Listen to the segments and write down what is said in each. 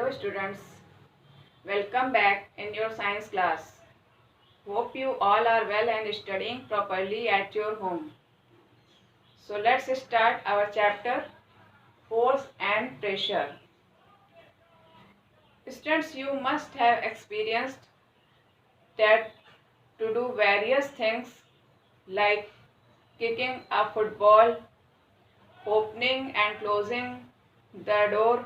Hello students, welcome back in your science class. Hope you all are well and studying properly at your home. So let's start our chapter Force and Pressure. Students, you must have experienced that to do various things like kicking a football, opening and closing the door,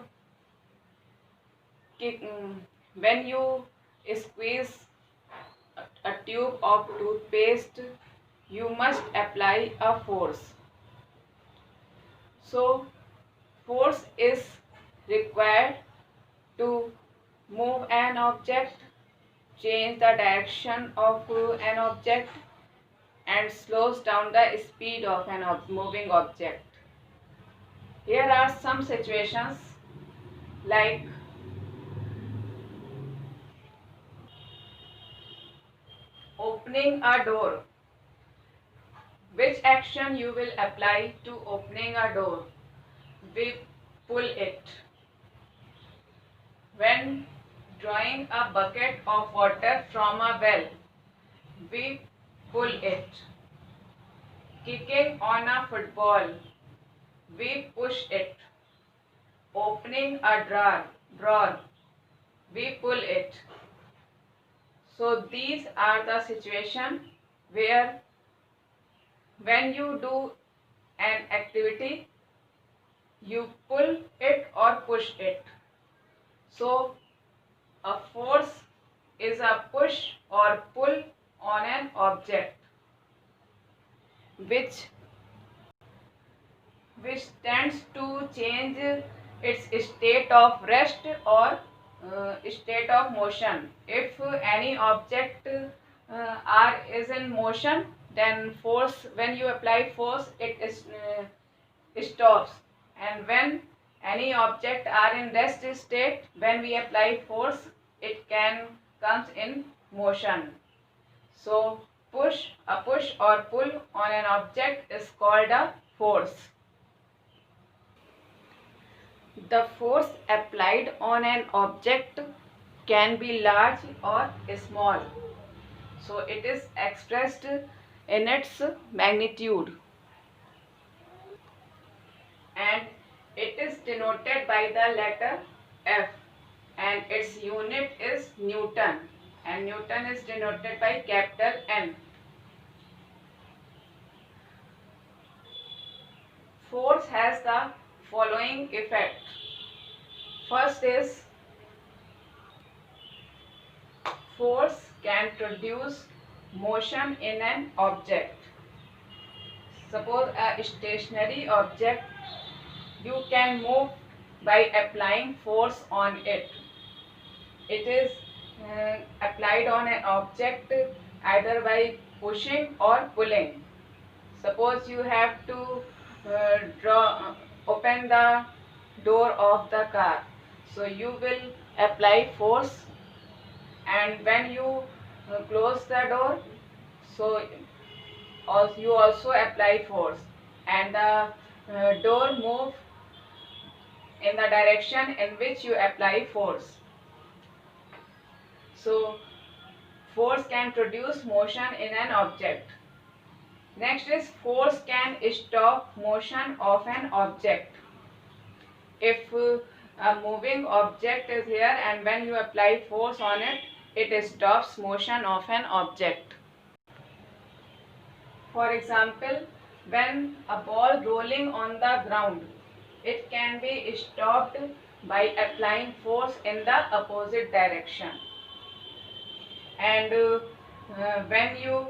when you squeeze a tube of toothpaste, you must apply a force. So, force is required to move an object, change the direction of an object, and slows down the speed of an moving object. Here are some situations like opening a door. Which action you will apply to opening a door? We pull it. When drawing a bucket of water from a well, we pull it. Kicking on a football, we push it. Opening a drawer, we pull it. So these are the situations where when you do an activity, you pull it or push it. So a force is a push or pull on an object which tends to change its state of rest or state of motion. If any object is in motion, then force, when you apply force, it stops, and when any object are in rest state, when we apply force, it can comes in motion. So a push or pull on an object is called a force. The force applied on an object can be large or small. So it is expressed in its magnitude, and it is denoted by the letter F, and its unit is Newton, and Newton is denoted by capital N. Force has the following effect. First is, force can produce motion in an object. Suppose a stationary object, you can move by applying force on it. It is applied on an object either by pushing or pulling. Suppose you have to open the door of the car. So you will apply force, and when you close the door, so you also apply force, and the door move in the direction in which you apply force. So force can produce motion in an object. Next is, force can stop motion of an object. If a moving object is here and when you apply force on it, it stops motion of an object. For example, when a ball rolling on the ground, it can be stopped by applying force in the opposite direction. And when you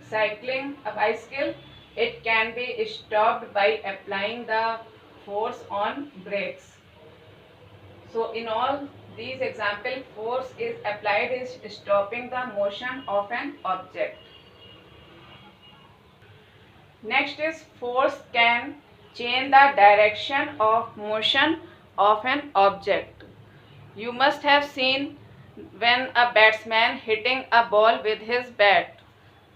cycling a bicycle, it can be stopped by applying the force on brakes. So in all these examples, force is applied is stopping the motion of an object. Next is, force can change the direction of motion of an object. You must have seen when a batsman hitting a ball with his bat.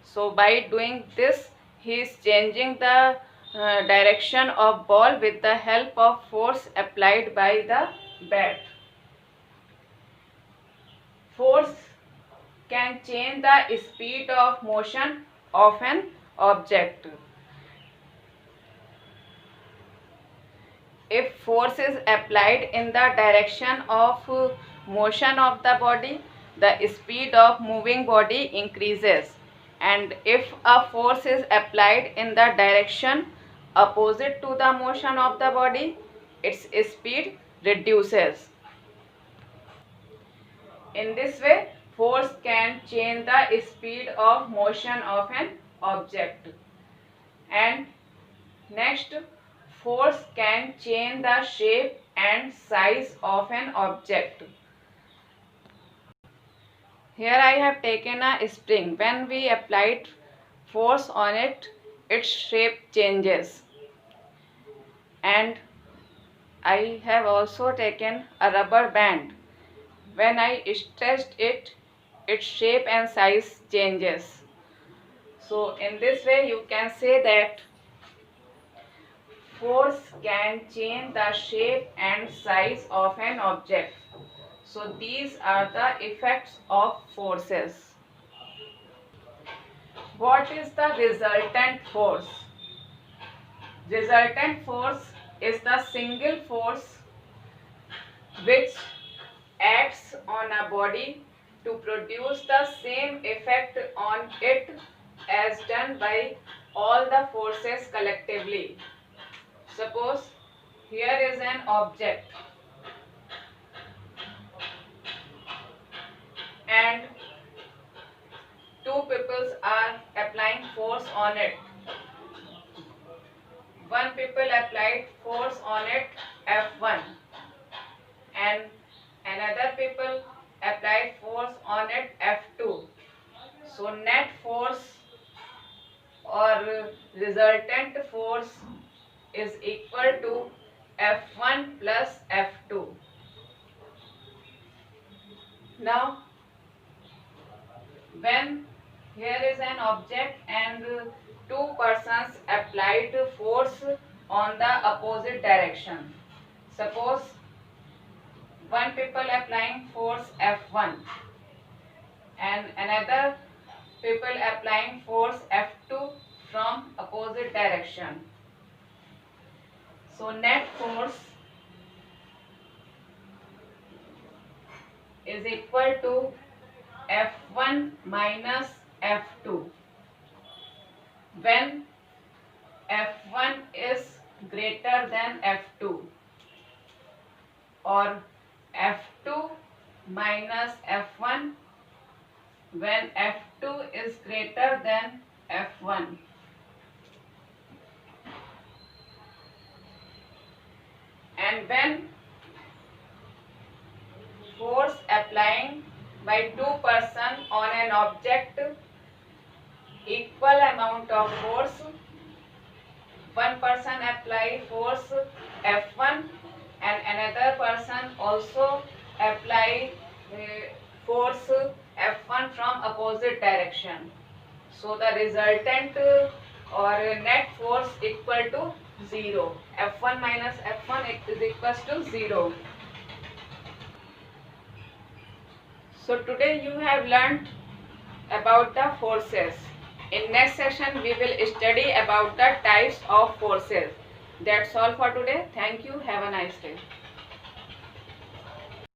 So by doing this, he is changing the direction of ball with the help of force applied by the bat. force can change the speed of motion of an object. If force is applied in the direction of motion of the body, the speed of moving body increases, and if a force is applied in the direction opposite to the motion of the body, its speed reduces. In this way, force can change the speed of motion of an object. And next, force can change the shape and size of an object. Here I have taken a spring. When we applied force on it, its shape changes. And I have also taken a rubber band. When I stretched it, its shape and size changes. So in this way you can say that force can change the shape and size of an object. So these are the effects of forces. What is the resultant force? Resultant force is the single force which acts on a body to produce the same effect on it as done by all the forces collectively. Suppose here is an object and two people are applying force on it. One people applied force on it F1 and another people applied force on it F2. So net force or resultant force is equal to F1 plus F2. Now when here is an object and two persons applied force on the opposite direction. Suppose one people applying force F1 and another people applying force F2 from opposite direction. So net force is equal to F1 minus F2 when F1 is greater than F2, or F2 minus F1 when F2 is greater than F1. And when force applying by two persons on an object, equal amount of force, one person apply force F1 and another person also apply force F1 from opposite direction. So the resultant or net force equal to 0. F1 minus F1 is equals to 0. So today you have learnt about the forces. In next session we will study about the types of forces. That's all for today. Thank you. Have a nice day.